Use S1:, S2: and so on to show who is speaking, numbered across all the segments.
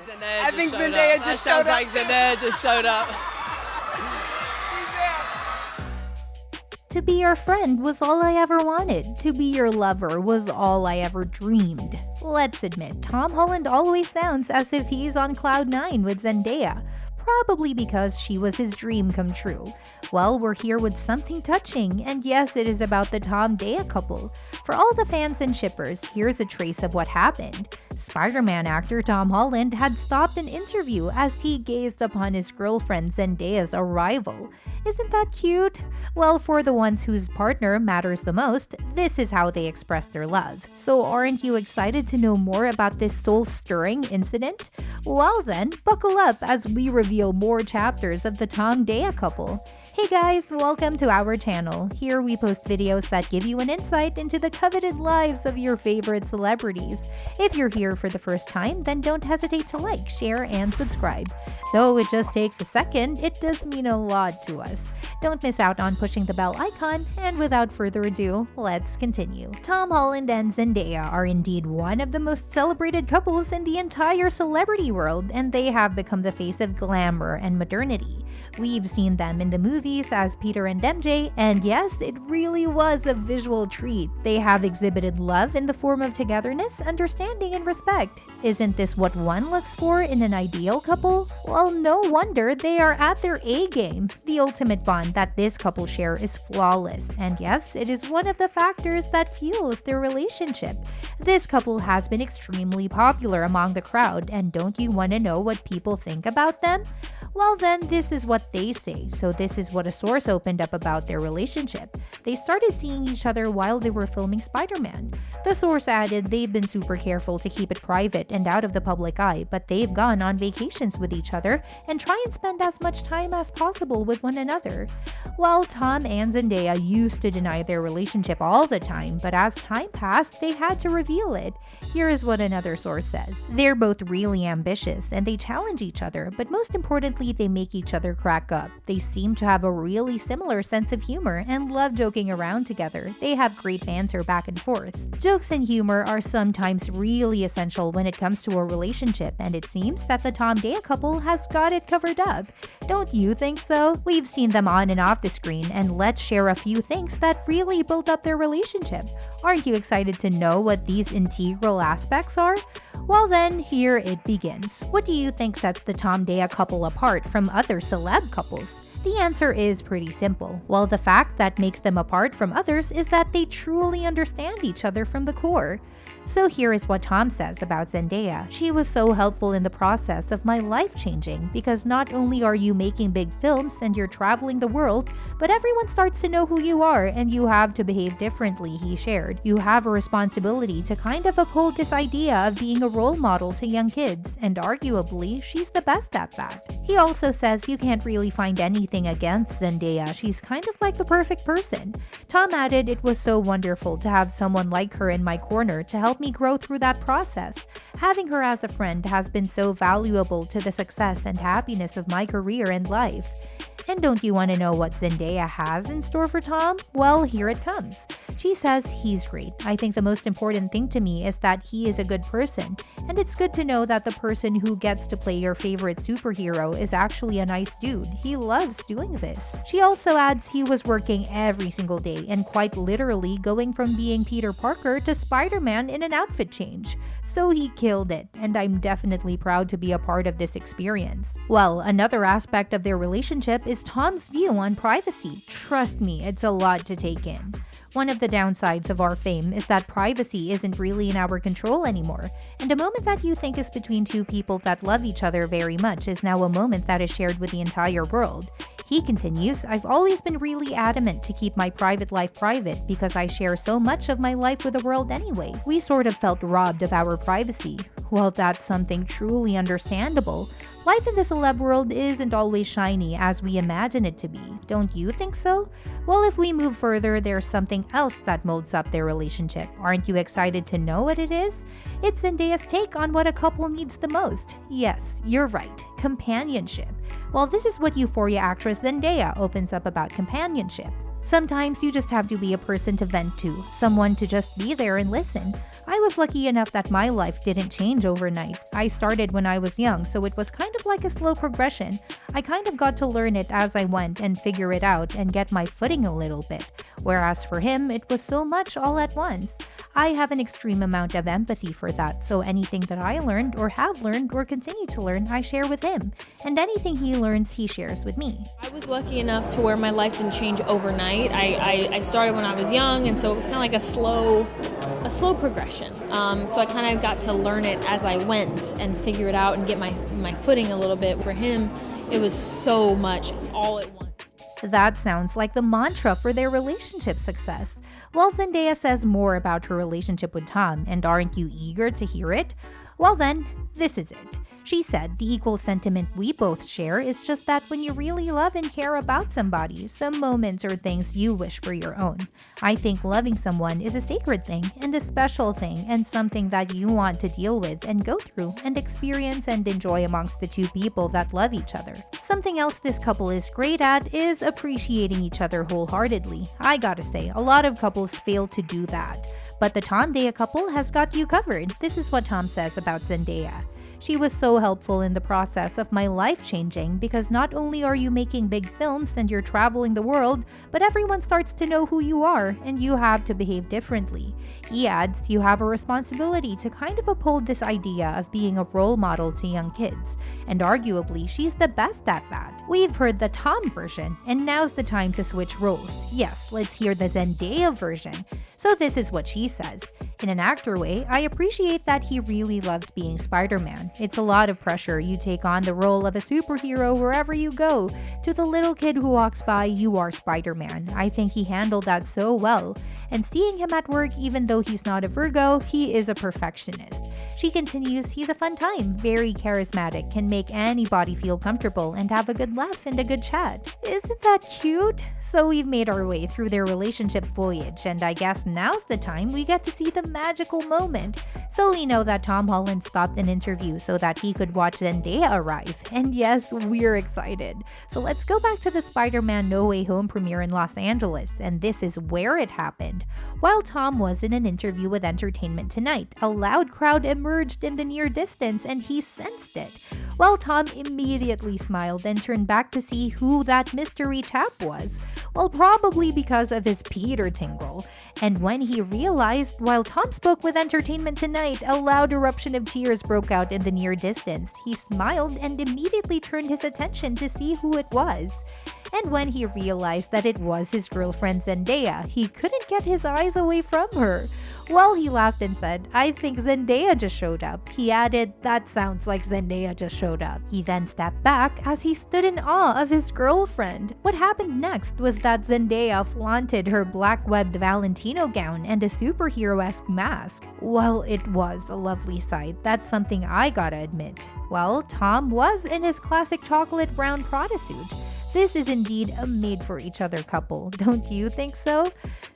S1: I think Zendaya just showed up.
S2: Sounds like Zendaya just showed up.
S3: To be your friend was all I ever wanted. To be your lover was all I ever dreamed. Let's admit, Tom Holland always sounds as if he's on cloud 9 with Zendaya. Probably because she was his dream come true. Well, we're here with something touching, and yes, it is about the Tomdaya couple. For all the fans and shippers, here's a trace of what happened. Spider-Man actor Tom Holland had stopped an interview as he gazed upon his girlfriend Zendaya's arrival. Isn't that cute? Well, for the ones whose partner matters the most, this is how they express their love. So aren't you excited to know more about this soul-stirring incident? Well then, buckle up as we reveal more chapters of the Tomdaya couple. Hey guys, welcome to our channel. Here we post videos that give you an insight into the coveted lives of your favorite celebrities. If you're here for the first time, then don't hesitate to like, share, and subscribe. Though it just takes a second, it does mean a lot to us. Don't miss out on pushing the bell icon, and without further ado, let's continue. Tom Holland and Zendaya are indeed one of the most celebrated couples in the entire celebrity world, and they have become the face of glamour and modernity. We've seen them in the movies as Peter and MJ, and yes, it really was a visual treat. They have exhibited love in the form of togetherness, understanding, and respect. Isn't this what one looks for in an ideal couple? Well, no wonder they are at their A-game. The ultimate bond that this couple share is flawless, and yes, it is one of the factors that fuels their relationship. This couple has been extremely popular among the crowd, and don't you want to know what people think about them? Well then, this is what they say. So this is what a source opened up about their relationship. They started seeing each other while they were filming Spider-Man. The source added they've been super careful to keep it private and out of the public eye, but they've gone on vacations with each other and try and spend as much time as possible with one another. Well, Tom and Zendaya used to deny their relationship all the time, but as time passed, they had to reveal it. Here is what another source says. They're both really ambitious and they challenge each other, but most importantly, they make each other crack up. They seem to have a really similar sense of humor and love joking around together. They have great banter back and forth. Jokes and humor are sometimes really essential when it comes to a relationship, and it seems that the Tomdaya couple has got it covered up. Don't you think so? We've seen them on and off the screen, and let's share a few things that really built up their relationship. Aren't you excited to know what these integral aspects are? Well then, here it begins. What do you think sets the Tomdaya couple apart from other celeb couples? The answer is pretty simple. Well, the fact that makes them apart from others is that they truly understand each other from the core. So here is what Tom says about Zendaya. She was so helpful in the process of my life changing because not only are you making big films and you're traveling the world, but everyone starts to know who you are and you have to behave differently, he shared. You have a responsibility to kind of uphold this idea of being a role model to young kids, and arguably, she's the best at that. He also says you can't really find anything against Zendaya, she's kind of like the perfect person. Tom added it was so wonderful to have someone like her in my corner to help me grow through that process. Having her as a friend has been so valuable to the success and happiness of my career and life. And don't you want to know what Zendaya has in store for Tom? Well, here it comes. She says he's great. I think the most important thing to me is that he is a good person, and it's good to know that the person who gets to play your favorite superhero is actually a nice dude. He loves doing this. She also adds he was working every single day and quite literally going from being Peter Parker to Spider-Man in an outfit change. So he killed it, and I'm definitely proud to be a part of this experience. Well, another aspect of their relationship is Tom's view on privacy. Trust me, it's a lot to take in. One of the downsides of our fame is that privacy isn't really in our control anymore, and a moment that you think is between two people that love each other very much is now a moment that is shared with the entire world. He continues, I've always been really adamant to keep my private life private because I share so much of my life with the world anyway. We sort of felt robbed of our privacy. Well, that's something truly understandable. Life in the celeb world isn't always shiny as we imagine it to be. Don't you think so? Well, if we move further, there's something else that molds up their relationship. Aren't you excited to know what it is? It's Zendaya's take on what a couple needs the most. Yes, you're right. Companionship. Well, this is what Euphoria actress Zendaya opens up about companionship. Sometimes you just have to be a person to vent to, someone to just be there and listen. I was lucky enough that my life didn't change overnight. I started when I was young, so it was kind of like a slow progression. I kind of got to learn it as I went and figure it out and get my footing a little bit. Whereas for him, it was so much all at once. I have an extreme amount of empathy for that, so anything that I learned or have learned or continue to learn, I share with him. And anything he learns, he shares with me.
S4: I was lucky enough to where my life didn't change overnight. I started when I was young, and so it was kind of like a slow progression. So I kind of got to learn it as I went and figure it out and get my footing a little bit. For him, it was so much all at once.
S3: That sounds like the mantra for their relationship success. Well, Zendaya says more about her relationship with Tom, and aren't you eager to hear it? Well then, this is it. She said the equal sentiment we both share is just that when you really love and care about somebody, some moments or things you wish were your own. I think loving someone is a sacred thing and a special thing and something that you want to deal with and go through and experience and enjoy amongst the two people that love each other. Something else this couple is great at is appreciating each other wholeheartedly. I gotta say, a lot of couples fail to do that. But the Tomdaya couple has got you covered. This is what Tom says about Zendaya. She was so helpful in the process of my life changing because not only are you making big films and you're traveling the world, but everyone starts to know who you are and you have to behave differently. He adds, you have a responsibility to kind of uphold this idea of being a role model to young kids, and arguably she's the best at that. We've heard the Tom version, and now's the time to switch roles. Yes, let's hear the Zendaya version. So this is what she says. In an actor way, I appreciate that he really loves being Spider-Man. It's a lot of pressure. You take on the role of a superhero wherever you go. To the little kid who walks by, you are Spider-Man. I think he handled that so well. And seeing him at work, even though he's not a Virgo, he is a perfectionist. She continues, he's a fun time, very charismatic, can make anybody feel comfortable and have a good laugh and a good chat. Isn't that cute? So we've made our way through their relationship voyage, and I guess now's the time we get to see the magical moment. So we know that Tom Holland stopped an interview so that he could watch Zendaya arrive. And yes, we're excited. So let's go back to the Spider-Man No Way Home premiere in Los Angeles, and this is where it happened. While Tom was in an interview with Entertainment Tonight, a loud crowd emerged in the near distance and he sensed it. Well, Tom immediately smiled and turned back to see who that mystery chap was. Well, probably because of his Peter tingle. And when he realized, while Tom spoke with Entertainment Tonight, a loud eruption of cheers broke out in the near distance. He smiled and immediately turned his attention to see who it was. And when he realized that it was his girlfriend Zendaya, he couldn't get his eyes away from her. Well, he laughed and said, I think Zendaya just showed up. He added, that sounds like Zendaya just showed up. He then stepped back as he stood in awe of his girlfriend. What happened next was that Zendaya flaunted her black webbed Valentino gown and a superhero-esque mask. Well, it was a lovely sight. That's something I gotta admit. Well, Tom was in his classic chocolate brown Prada suit. This is indeed a made-for-each-other couple, don't you think so?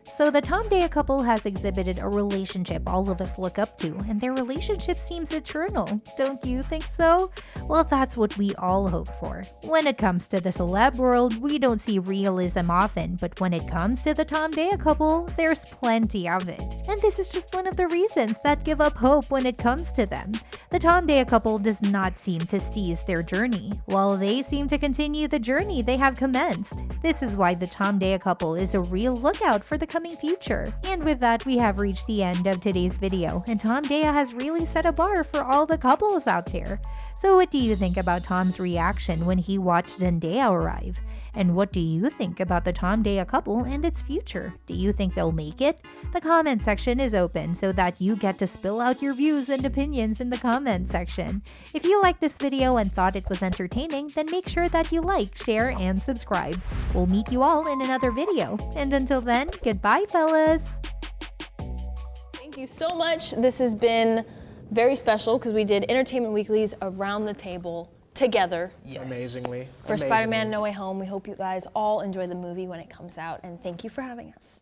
S3: So the Tomdaya couple has exhibited a relationship all of us look up to, and their relationship seems eternal, don't you think so? Well, that's what we all hope for. When it comes to the celeb world, we don't see realism often, but when it comes to the Tomdaya couple, there's plenty of it. And this is just one of the reasons that give up hope when it comes to them. The Tomdaya couple does not seem to cease their journey, while they seem to continue the journey they have commenced. This is why the Tomdaya couple is a real lookout for the coming future. And with that, we have reached the end of today's video, and Tomdaya has really set a bar for all the couples out there. So what do you think about Tom's reaction when he watched Zendaya arrive? And what do you think about the Tomdaya couple and its future? Do you think they'll make it? The comment section is open so that you get to spill out your views and opinions in the comment section. If you liked this video and thought it was entertaining, then make sure that you like, share, and subscribe. We'll meet you all in another video. And until then, goodbye, fellas!
S4: Thank you so much. This has been very special because we did Entertainment Weeklies around the table together.
S2: Yes.
S1: Amazingly.
S4: For Spider-Man No Way Home. We hope you guys all enjoy the movie when it comes out, and thank you for having us.